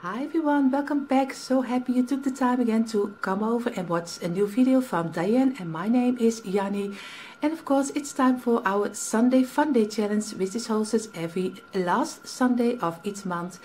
Hi everyone, welcome back. So happy you took the time again to come over and watch a new video from Dyanne, and my name is Janny. And of course it's time for our Sunday Funday challenge, which is hosted every last Sunday of each month.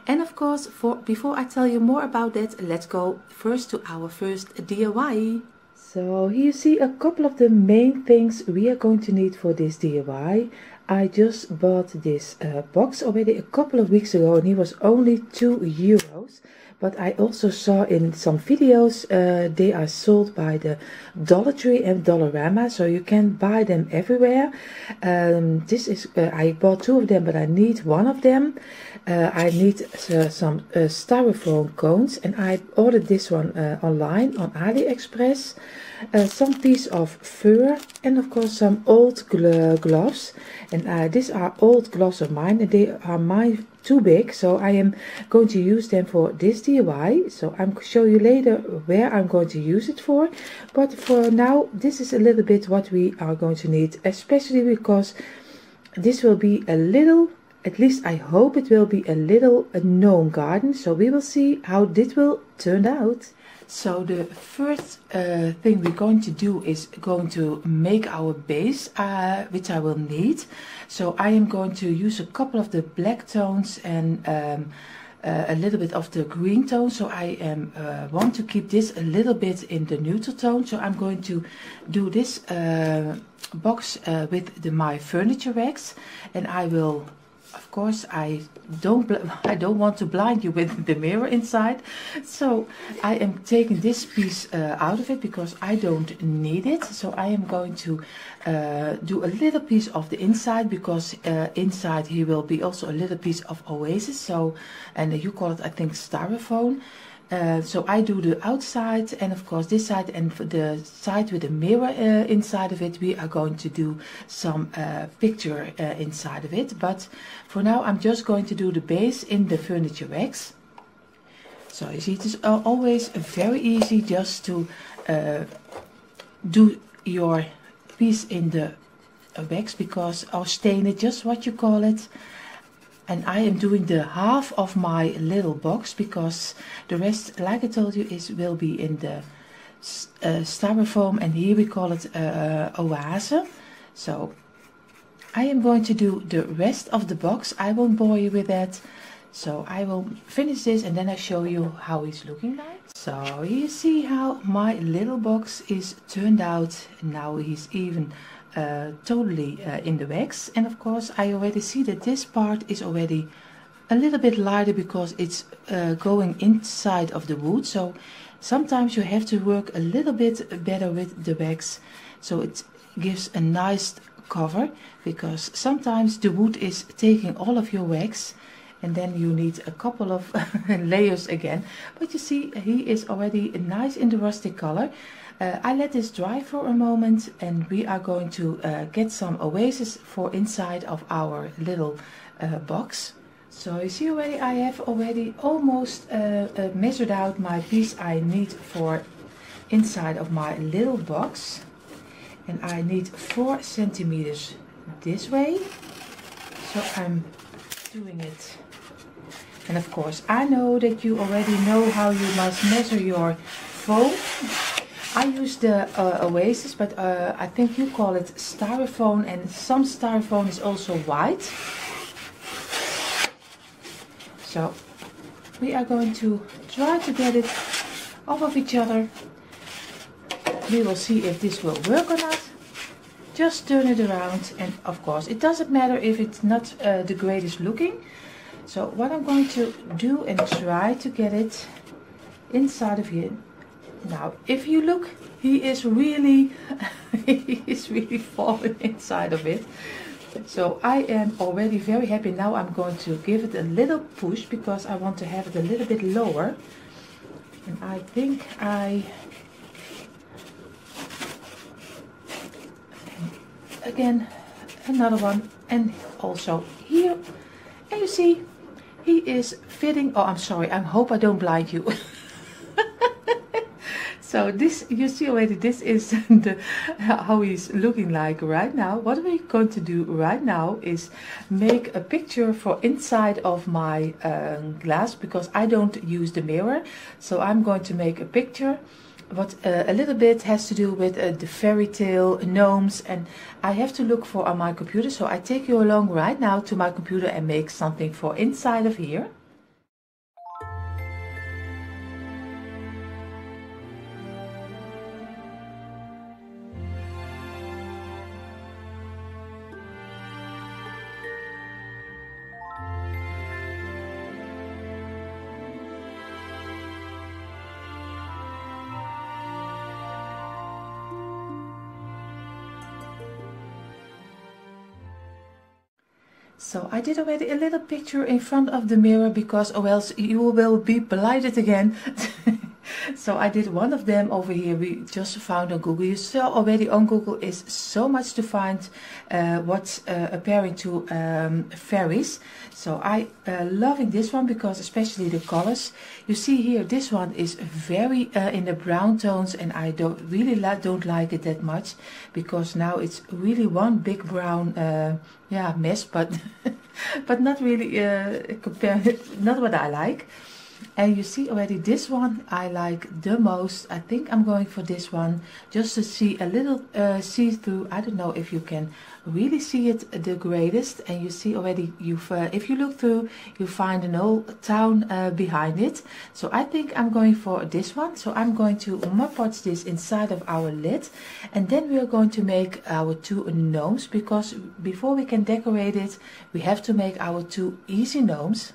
And of course, before I tell you more about that, let's go first to our first DIY. So here you see a couple of the main things we are going to need for this DIY. I just bought this box already a couple of weeks ago and it was only €2. But I also saw in some videos they are sold by the Dollar Tree and Dollarama, so you can buy them everywhere. This is I bought two of them, but I need one of them. I need some styrofoam cones, and I ordered this one online on AliExpress. Some piece of fur, and of course some old gloves. And these are old gloves of mine, and they are too big, so I am going to use them for this DIY. So I'm going to show you later where I'm going to use it for, but for now this is a little bit what we are going to need, especially because this will be a little, at least I hope it will be a little gnome garden, so we will see how this will turn out. So the first thing we're going to do is going to make our base, which I will need. So I am going to use a couple of the black tones and a little bit of the green tone. So I want to keep this a little bit in the neutral tone. So I'm going to do this box with my furniture racks, and I will, of course, I don't want to blind you with the mirror inside, so I am taking this piece out of it because I don't need it. So I am going to do a little piece of the inside, because inside here will be also a little piece of oasis. So, and you call it, I think, styrofoam. So I do the outside, and of course this side, and for the side with the mirror inside of it, we are going to do some picture inside of it. But for now I'm just going to do the base in the furniture racks. So you see, it is always very easy just to do your piece in the racks, because, or stain it, just what you call it. And I am doing the half of my little box, because the rest, like I told you, will be in the styrofoam, and here we call it oase. So I am going to do the rest of the box. I won't bore you with that. So I will finish this and then I show you how it's looking like. So you see how my little box is turned out. Now he's even totally in the wax, and of course I already see that this part is already a little bit lighter because it's going inside of the wood. So sometimes you have to work a little bit better with the wax, so it gives a nice cover, because sometimes the wood is taking all of your wax and then you need a couple of layers again. But you see, he is already nice in the rustic color. I let this dry for a moment, and we are going to get some oasis for inside of our little box. So you see already, I have already almost measured out my piece I need for inside of my little box, and I need 4 centimeters this way. So I'm doing it, and of course I know that you already know how you must measure your foam. I use the oasis, but I think you call it styrofoam, and some styrofoam is also white. So we are going to try to get it off of each other. We will see if this will work or not. Just turn it around, and of course it doesn't matter if it's not the greatest looking. So what I'm going to do, and try to get it inside of here. Now, if you look, he is really falling inside of it. So I am already very happy. Now I'm going to give it a little push, because I want to have it a little bit lower. And I think again, another one, and also here. And you see, he is fitting. Oh, I'm sorry, I hope I don't blind you. So this, you see already, this is the how he's looking like right now. What we're going to do right now is make a picture for inside of my glass, because I don't use the mirror. So I'm going to make a picture what a little bit has to do with the fairy tale gnomes, and I have to look for on my computer. So I take you along right now to my computer and make something for inside of here. So I did already a little picture in front of the mirror, because or else you will be blinded again. So I did one of them over here. We just found on Google. You saw already on Google is so much to find what's appearing to fairies. So I loving this one, because especially the colors. You see here, this one is very in the brown tones, and I don't really don't like it that much, because now it's really one big brown yeah, mess, but but not really not what I like. And you see already this one I like the most. I think I'm going for this one, just to see a little see-through. I don't know if you can really see it the greatest. And you see already, if you look through, you find an old town behind it. So I think I'm going for this one. So I'm going to Mod Podge this inside of our lid, and then we are going to make our two gnomes, because before we can decorate it, we have to make our two easy gnomes.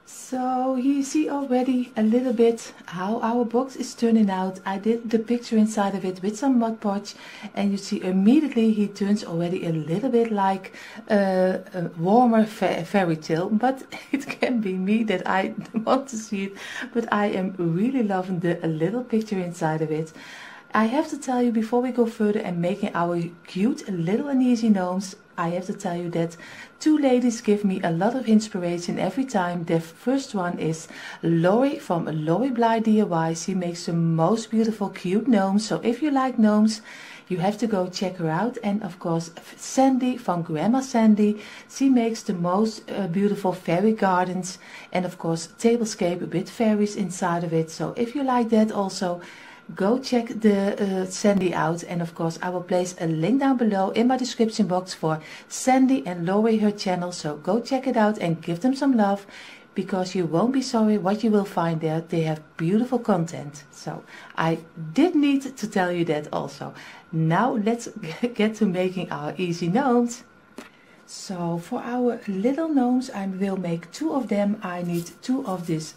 So you see already a little bit how our box is turning out. I did the picture inside of it with some Mod Podge, and you see immediately he turns already a little bit like a warmer fairy tale. But it can be me that I want to see it, but I am really loving the little picture inside of it. I have to tell you, before we go further and making our cute little and easy gnomes, I have to tell you that two ladies give me a lot of inspiration every time. The first one is Lori from Lori Bly DIY. She makes the most beautiful cute gnomes. So if you like gnomes, you have to go check her out. And of course Sandy from Grandma Sandy. She makes the most beautiful fairy gardens, and of course tablescape with fairies inside of it. So if you like that also, go check the Sandy out. And of course I will place a link down below in my description box for Sandy and Lori, her channel. So go check it out and give them some love, because you won't be sorry what you will find there. They have beautiful content. So I did need to tell you that also. Now let's get to making our easy gnomes. So for our little gnomes, I will make two of them. I need two of these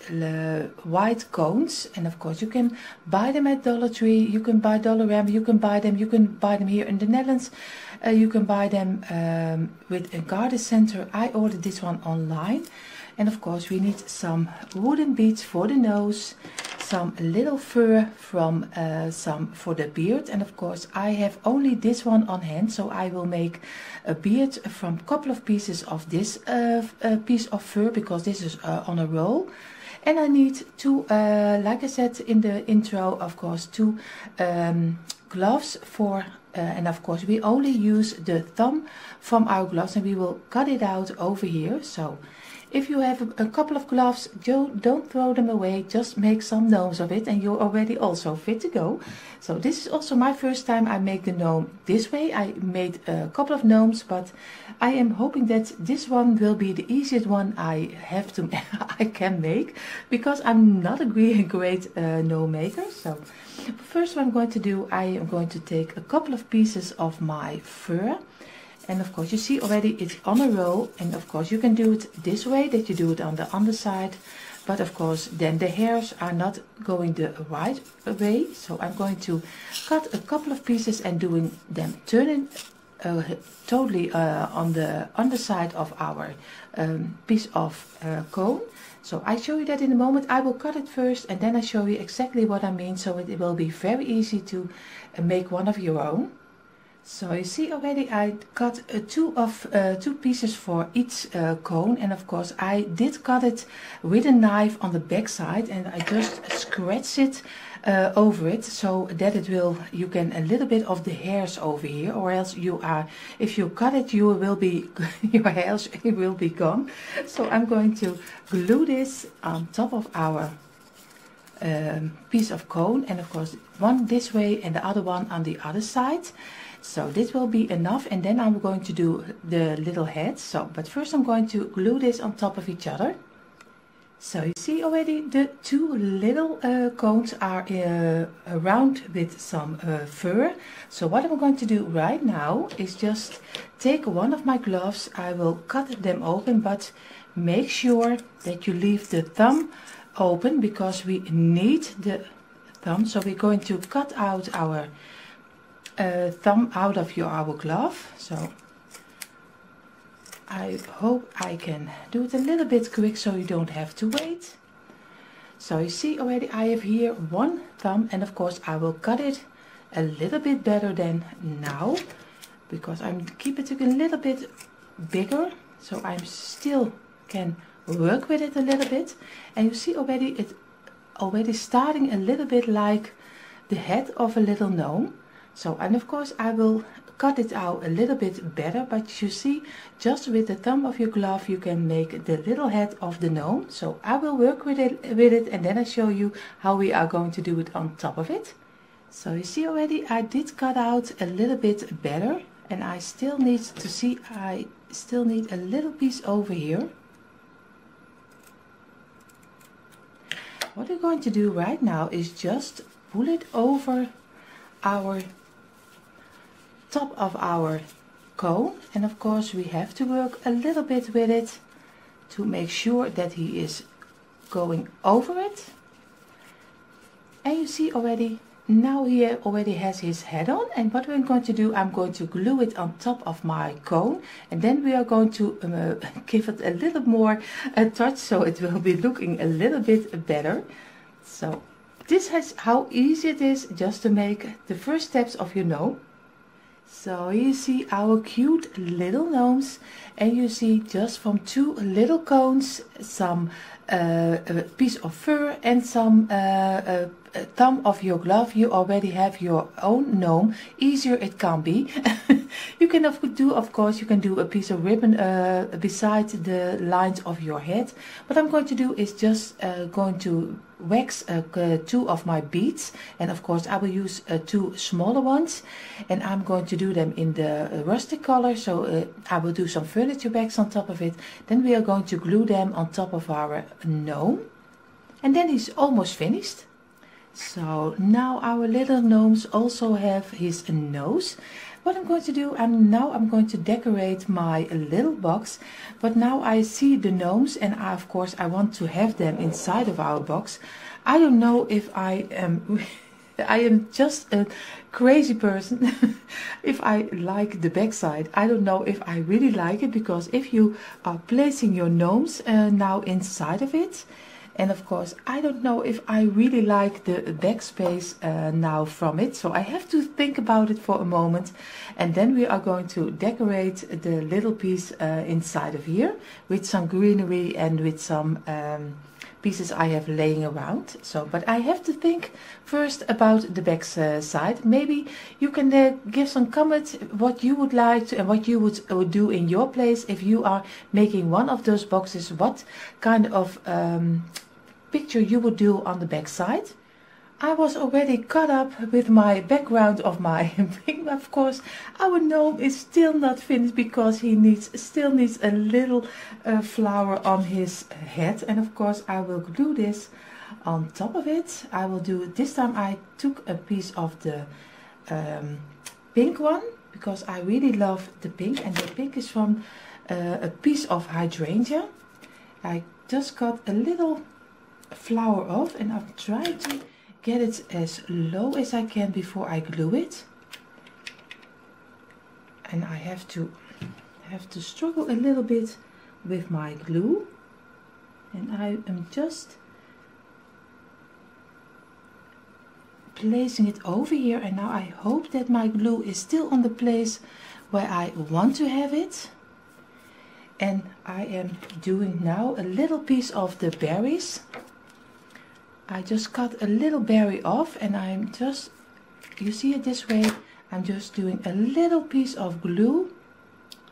white cones, and of course you can buy them at Dollar Tree, you can buy Dollarama, you can buy them here in the Netherlands. You can buy them with a garden center. I ordered this one online. And of course we need some wooden beads for the nose, some little fur from some for the beard, and of course I have only this one on hand, so I will make a beard from a couple of pieces of this piece of fur, because this is on a roll. And I need two, like I said in the intro, of course, two gloves for and of course we only use the thumb from our gloves, and we will cut it out over here. So if you have a couple of gloves, don't throw them away, just make some gnomes of it and you're already also fit to go. So this is also my first time I make the gnome this way. I made a couple of gnomes, but I am hoping that this one will be the easiest one I can make, because I'm not a great gnome maker. So first what I'm going to do, I am going to take a couple of pieces of my fur. And of course you see already it's on a roll, and of course you can do it this way, that you do it on the underside, but of course then the hairs are not going the right way. So I'm going to cut a couple of pieces and doing them turning totally on the underside of our piece of cone. So I show you that in a moment. I will cut it first and then I show you exactly what I mean, so it will be very easy to make one of your own. So you see already I cut two pieces for each cone, and of course I did cut it with a knife on the back side, and I just scratched it over it, so that it will, you can a little bit of the hairs over here, or else you are, if you cut it, you will be your hairs will be gone. So I'm going to glue this on top of our piece of cone, and of course one this way and the other one on the other side. So this will be enough, and then I'm going to do the little heads. So but first I'm going to glue this on top of each other. So you see already the two little cones are around with some fur. So what I'm going to do right now is just take one of my gloves. I will cut them open, but make sure that you leave the thumb open because we need the thumb. So we're going to cut out our thumb out of our glove. So I hope I can do it a little bit quick so you don't have to wait. So you see already I have here one thumb, and of course I will cut it a little bit better than now because I'm keep it a little bit bigger, so I still can work with it a little bit. And you see already it already starting a little bit like the head of a little gnome. So, and of course I will cut it out a little bit better, but you see just with the thumb of your glove you can make the little head of the gnome. So I will work with it and then I show you how we are going to do it on top of it. So you see already I did cut out a little bit better, and I still need to see, I still need a little piece over here. What we're going to do right now is just pull it over our top of our cone, and of course we have to work a little bit with it to make sure that he is going over it. And you see already now he already has his head on, and what we're going to do, I'm going to glue it on top of my cone, and then we are going to give it a little more touch so it will be looking a little bit better. So this is how easy it is just to make the first steps of your gnome. So you see our cute little gnomes, and you see just from two little cones, some piece of fur and some thumb of your glove, you already have your own gnome. Easier it can be. You can of course you can do a piece of ribbon beside the lines of your head. What I'm going to do is just going to wax two of my beads, and of course I will use two smaller ones, and I'm going to do them in the rustic color. So I will do some furniture wax on top of it. Then we are going to glue them on top of our gnome, and then he's almost finished. So now our little gnomes also have his nose. What I'm going to do, I'm going to decorate my little box, but now I see the gnomes, and of course I want to have them inside of our box. I don't know if I am I am just a crazy person. If I like the back side, I don't know if I really like it, because if you are placing your gnomes now inside of it, and of course I don't know if I really like the backspace now from it, so I have to think about it for a moment, and then we are going to decorate the little piece inside of here with some greenery and with some pieces I have laying around. So, but I have to think first about the back side. Maybe you can give some comments what you would like to, and what you would do in your place if you are making one of those boxes, what kind of picture you would do on the back side. I was already caught up with my background of my thing. Of course our gnome is still not finished because he still needs a little flower on his head, and of course I will glue this on top of it. I will do, this time I took a piece of the pink one because I really love the pink, and the pink is from a piece of hydrangea. I just cut a little flower off, and I'm trying to get it as low as I can before I glue it, and I have to struggle a little bit with my glue, and I am just placing it over here, and now I hope that my glue is still on the place where I want to have it. And I am doing now a little piece of the berries I just cut a little berry off, and I'm just, you see it this way, I'm just doing a little piece of glue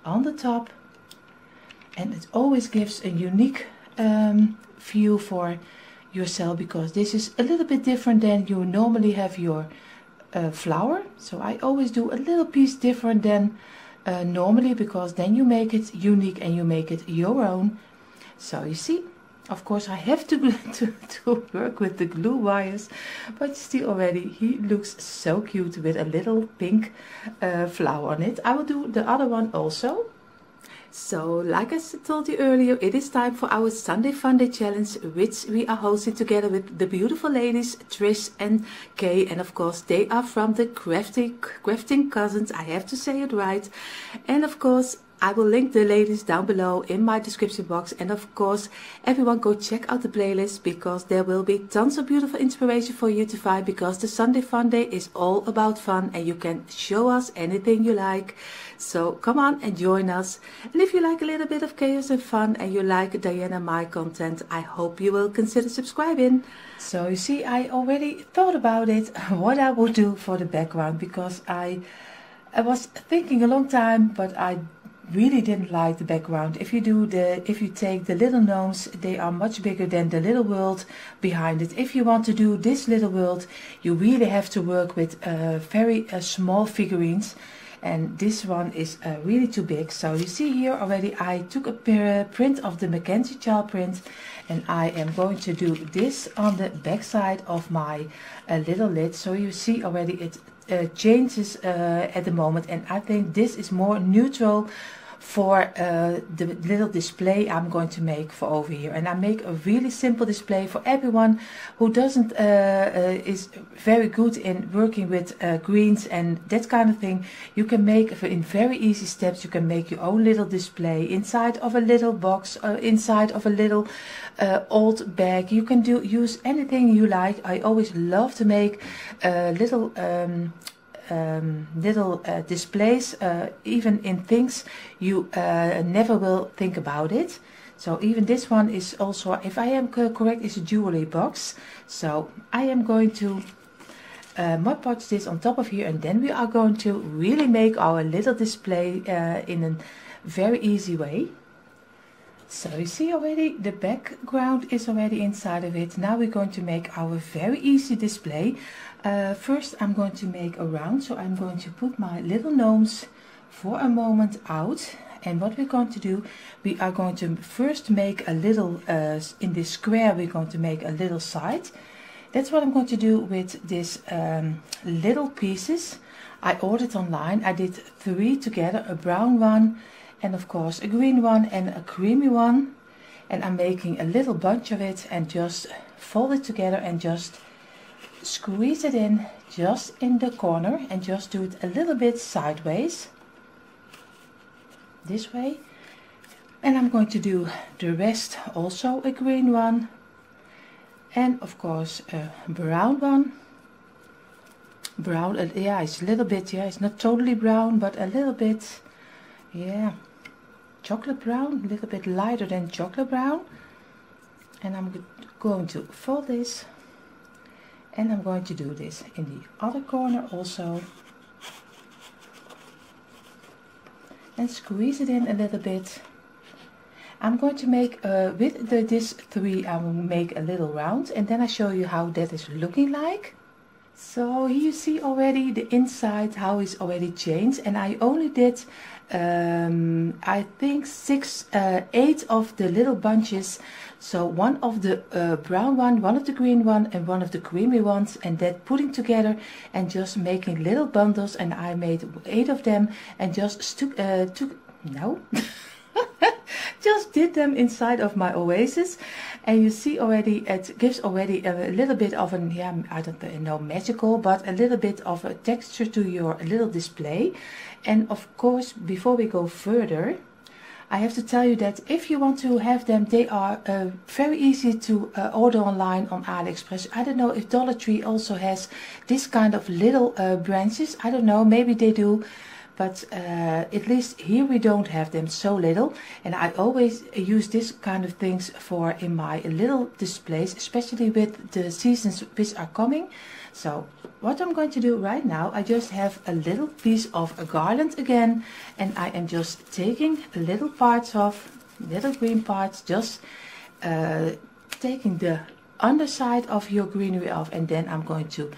on the top, and it always gives a unique view for yourself, because this is a little bit different than you normally have your flower. So I always do a little piece different than normally, because then you make it unique and you make it your own. So you see, of course I have to work with the glue wires, but still already he looks so cute with a little pink flower on it. I will do the other one also. So, like I told you earlier, it is time for our Sunday Funday challenge, which we are hosting together with the beautiful ladies Trish and Kay, and of course they are from the crafting cousins. I have to say it right. And of course I will link the ladies down below in my description box, and of course everyone go check out the playlist, because there will be tons of beautiful inspiration for you to find, because the Sunday Funday is all about fun and you can show us anything you like. So come on and join us. And if you like a little bit of chaos and fun and you like Dyanne and my content, I hope you will consider subscribing. So you see, I already thought about it, what I would do for the background, because I was thinking a long time, but I really didn't like the background. If you take the little gnomes, they are much bigger than the little world behind it. If you want to do this little world, you really have to work with very small figurines, and this one is really too big. So you see here already I took a print of the Mackenzie child print, and I am going to do this on the back side of my little lid. So you see already it changes at the moment, and I think this is more neutral for the little display I'm going to make for over here. And I make a really simple display for everyone who doesn't is very good in working with greens and that kind of thing. You can make in very easy steps, you can make your own little display inside of a little box, inside of a little old bag. You can use anything you like. I always love to make little displays, even in things you never will think about it. So even this one is also, if I am correct, is a jewelry box. So I am going to Mod Podge this on top of here, and then we are going to really make our little display in a very easy way. So you see already the background is already inside of it. Now we're going to make our very easy display. First I'm going to make a round, so I'm going to put my little gnomes for a moment out. And what we're going to do, we are going to first make a little, in this square we're going to make a little side. That's what I'm going to do with this little pieces. I ordered online, I did 3 together, a brown one, and of course a green one and a creamy one. And I'm making a little bunch of it and just fold it together and just squeeze it in just in the corner, and just do it a little bit sideways this way. And I'm going to do the rest, also a green one, and of course a brown one. Brown, yeah, it's a little bit, yeah, it's not totally brown, but a little bit, yeah, chocolate brown, a little bit lighter than chocolate brown. And I'm going to fold this, and I'm going to do this in the other corner also, and squeeze it in a little bit. I'm going to make with this 3, I will make a little round, and then I show you how that is looking like. So here you see already the inside, how it's already changed, and I only did I think 8 of the little bunches. So one of the brown one, one of the green one, and one of the creamy ones, and that putting together and just making little bundles. And I made 8 of them and just just did them inside of my oasis. And you see already it gives already a little bit of an, yeah, I don't know, magical, but a little bit of a texture to your little display. And of course, before we go further, I have to tell you that if you want to have them, they are very easy to order online on AliExpress. I don't know if Dollar Tree also has this kind of little branches. I don't know, maybe they do. but at least here we don't have them so little, and I always use this kind of things for in my little displays, especially with the seasons which are coming. So what I'm going to do right now, I just have a little piece of a garland again, and I am just taking little parts of, little green parts, just taking the underside of your greenery off, and then I'm going to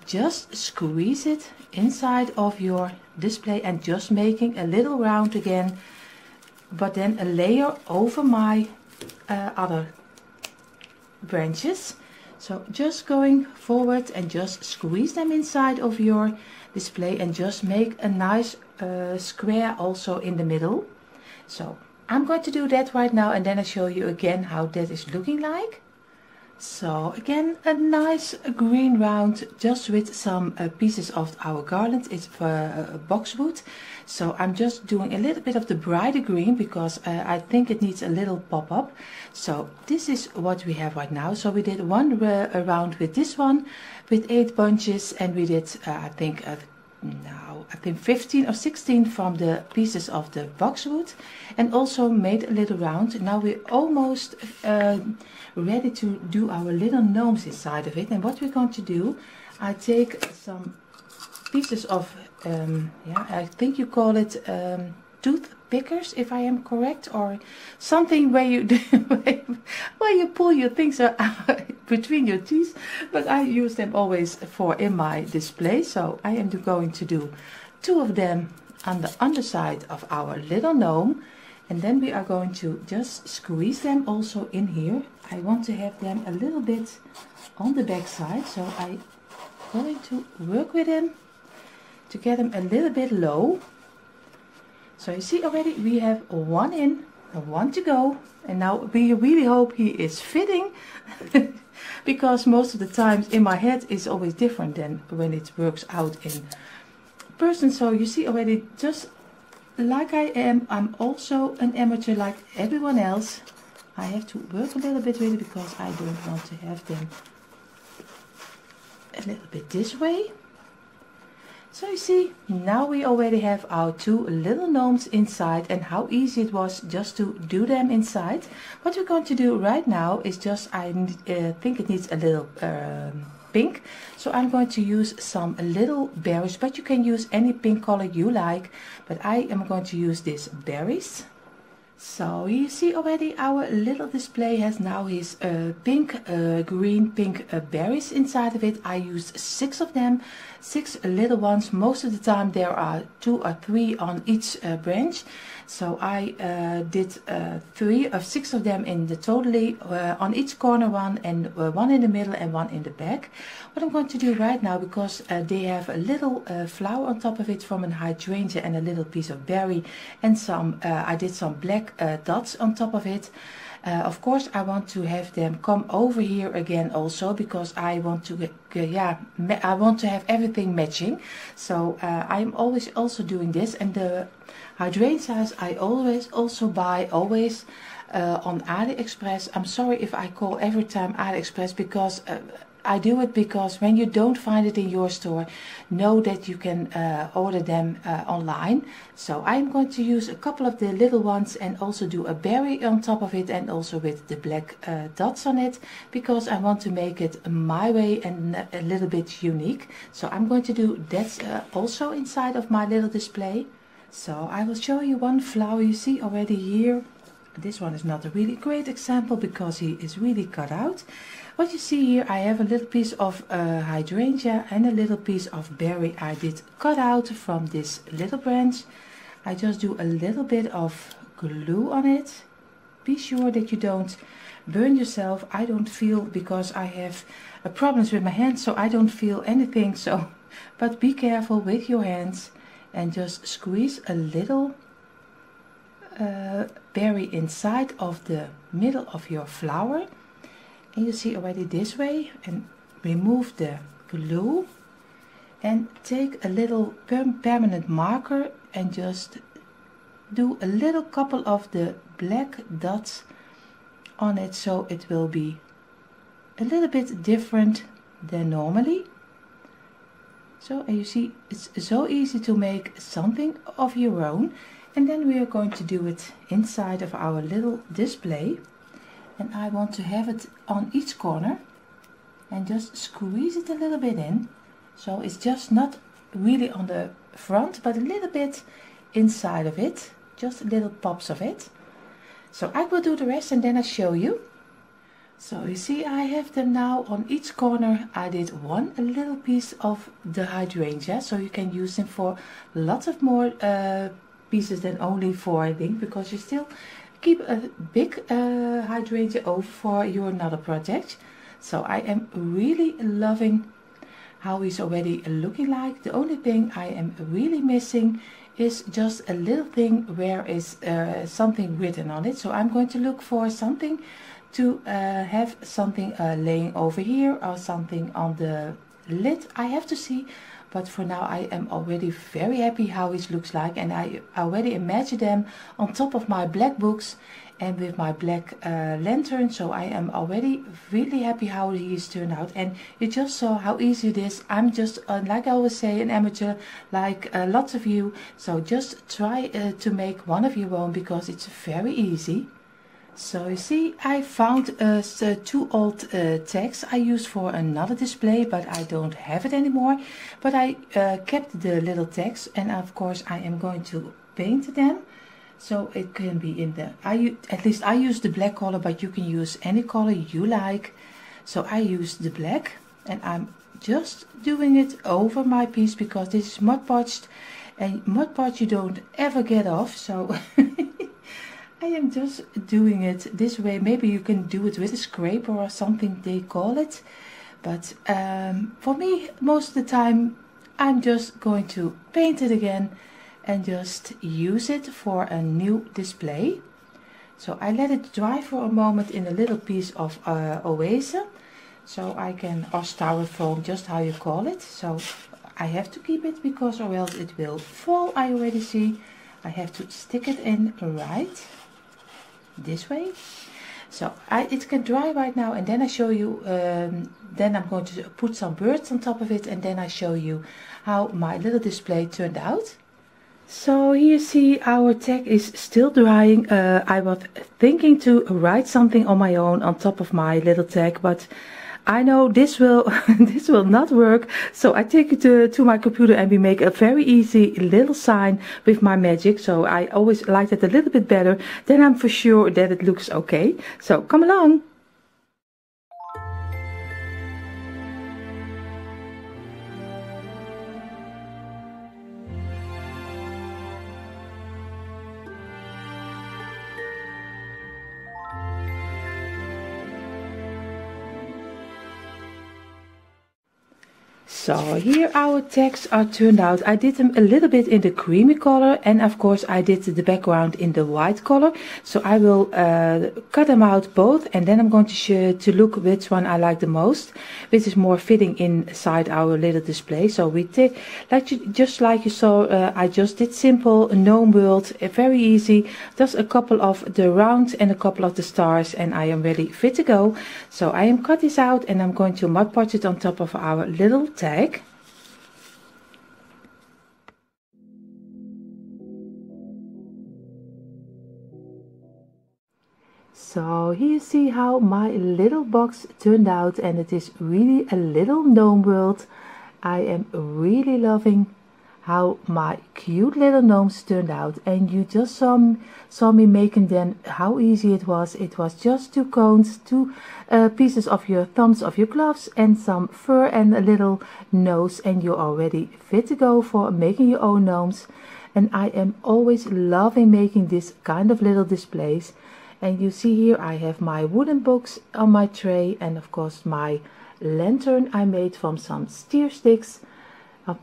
just squeeze it inside of your display and just making a little round again, but then a layer over my other branches. So just going forward and just squeeze them inside of your display and just make a nice square also in the middle. So I'm going to do that right now, and then I'll show you again how that is looking like. So again, a nice green round just with some pieces of our garland. It's boxwood, so I'm just doing a little bit of the brighter green because I think it needs a little pop up. So this is what we have right now. So we did one round with this one with 8 bunches, and we did I think 15 or 16 from the pieces of the boxwood, and also made a little round. Now we're almost ready to do our little gnomes inside of it. And what we're going to do, I take some pieces of I think you call it tooth pickers, if I am correct, or something where you where you pull your things out between your teeth, but I use them always for in my display. So I am going to do 2 of them on the underside of our little gnome, and then we are going to just squeeze them also in here. I want to have them a little bit on the back side, so I'm going to work with them to get them a little bit low. So you see already we have 1 in and 1 to go, and now we really hope he is fitting because most of the times in my head is always different than when it works out in person. So you see already, just like I am, I'm also an amateur like everyone else. I have to work a little bit with it because I don't want to have them a little bit this way. So you see, now we already have our 2 little gnomes inside, and how easy it was just to do them inside. What we're going to do right now is just, I think it needs a little pink. So I'm going to use some little berries, but you can use any pink color you like. But I am going to use these berries. So you see already our little display has now his green pink berries inside of it. I used 6 of them, 6 little ones. Most of the time there are 2 or 3 on each branch. So I did 3 or 6 of them in the totally on each corner one, and 1 in the middle and 1 in the back. What I'm going to do right now, because they have a little flower on top of it from a hydrangea and a little piece of berry, and some I did some black dots on top of it. Of course I want to have them come over here again also, because I want to I want to have everything matching. So I'm always also doing this, and the hydrangeas I always also buy on AliExpress. I'm sorry if I call every time AliExpress, because I do it because when you don't find it in your store, know that you can order them online. So I'm going to use a couple of the little ones and also do a berry on top of it, and also with the black dots on it, because I want to make it my way and a little bit unique. So I'm going to do that also inside of my little display. So I will show you one flower you see already here. This one is not a really great example because he is really cut out. What you see here, I have a little piece of hydrangea and a little piece of berry I did cut out from this little branch. I just do a little bit of glue on it. Be sure that you don't burn yourself. I don't feel, because I have problems with my hands, so I don't feel anything. So, but be careful with your hands and just squeeze a little berry inside of the middle of your flower. And you see already this way, and remove the glue and take a little permanent marker and just do a little couple of the black dots on it, so it will be a little bit different than normally. So, and you see, it's so easy to make something of your own. And then we are going to do it inside of our little display. And I want to have it on each corner and just squeeze it a little bit in. So it's just not really on the front, but a little bit inside of it, just little pops of it. So I will do the rest and then I show you. So you see, I have them now on each corner. I did a little piece of the hydrangea, so you can use them for lots of more pieces than only 4, I think, because you still keep a big hydrangea over for your another project. So I am really loving how he's already looking like. The only thing I am really missing is just a little thing where is something written on it. So I'm going to look for something to have something laying over here or something on the lid. I have to see, but for now I am already very happy how it looks like, and I already imagine them on top of my black books and with my black lantern. So I am already really happy how he is turned out, and you just saw how easy it is. I'm just like I always say, an amateur, like lots of you. So just try to make one of your own, because it's very easy. So you see, I found 2 old tags I used for another display, but I don't have it anymore. But I kept the little tags, and of course I am going to paint them. So it can be in the, at least I use the black color, but you can use any color you like. So I use the black, and I'm just doing it over my piece, because this is Mod Podged, and Mod Podge you don't ever get off. So I am just doing it this way. Maybe you can do it with a scraper or something they call it, but for me, most of the time I'm just going to paint it again and just use it for a new display. So I let it dry for a moment in a little piece of oase, so I can, or styrofoam, just how you call it. So I have to keep it, because or else it will fall. I already see. I have to stick it in right this way. So it can dry right now, and then I show you, then I'm going to put some birds on top of it, and then I show you how my little display turned out. So here you see our tag is still drying. I was thinking to write something on my own on top of my little tag, but I know this will this will not work. So I take it to my computer, and we make a very easy little sign with my magic. So I always like it a little bit better. Then I'm for sure that it looks okay. So come along. So here our tags are turned out. I did them a little bit in the creamy color, and of course I did the background in the white color. So I will cut them out both, and then I'm going to look which one I like the most, which is more fitting inside our little display. So we take, just like you saw, I just did simple gnome world, very easy, just a couple of the rounds and a couple of the stars, and I am ready fit to go. So I am cut this out, and I'm going to Mod Podge it on top of our little tag. So here you see how my little box turned out, and it is really a little gnome world. I am really loving how my cute little gnomes turned out, and you just saw me making them, how easy it was. It was just 2 cones, 2 pieces of your thumbs of your gloves, and some fur and a little nose, and you're already fit to go for making your own gnomes. And I am always loving making this kind of little displays. And you see here I have my wooden books on my tray, and of course my lantern I made from some steer sticks.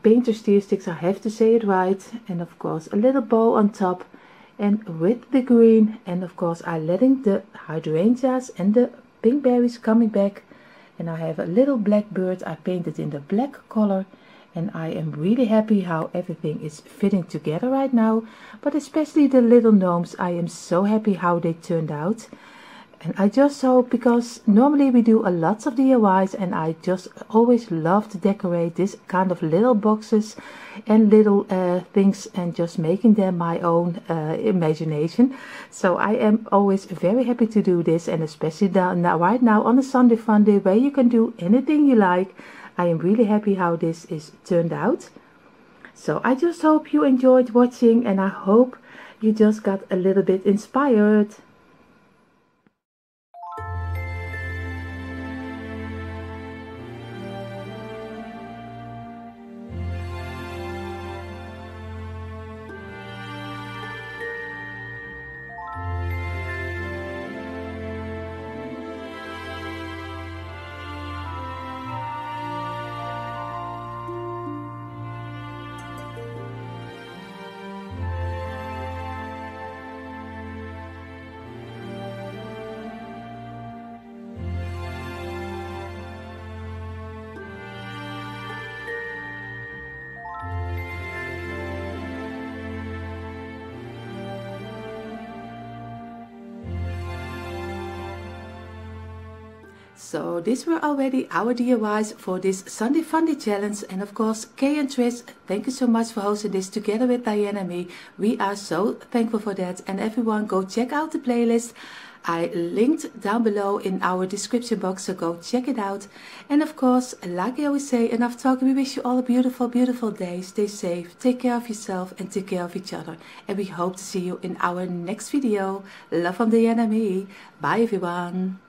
Painter steer sticks, I have to say it right, and of course a little bow on top, and with the green, and of course I'm letting the hydrangeas and the pink berries coming back, and I have a little black bird I painted in the black color, and I am really happy how everything is fitting together right now, but especially the little gnomes, I am so happy how they turned out. And I just hope, because normally we do a lots of DIYs and I just always love to decorate this kind of little boxes and little things and just making them my own imagination. So I am always very happy to do this, and especially now, right now on a Sunday fun day where you can do anything you like. I am really happy how this is turned out. So I just hope you enjoyed watching, and I hope you just got a little bit inspired. So these were already our DIYs for this Sunday Funday challenge, and of course Kay and Trish, thank you so much for hosting this together with Dyanne and me. We are so thankful for that, and everyone go check out the playlist. I linked down below in our description box, so go check it out. And of course, like I always say, enough talking, we wish you all a beautiful, beautiful day. Stay safe, take care of yourself and take care of each other. And we hope to see you in our next video. Love from Dyanne and me. Bye everyone.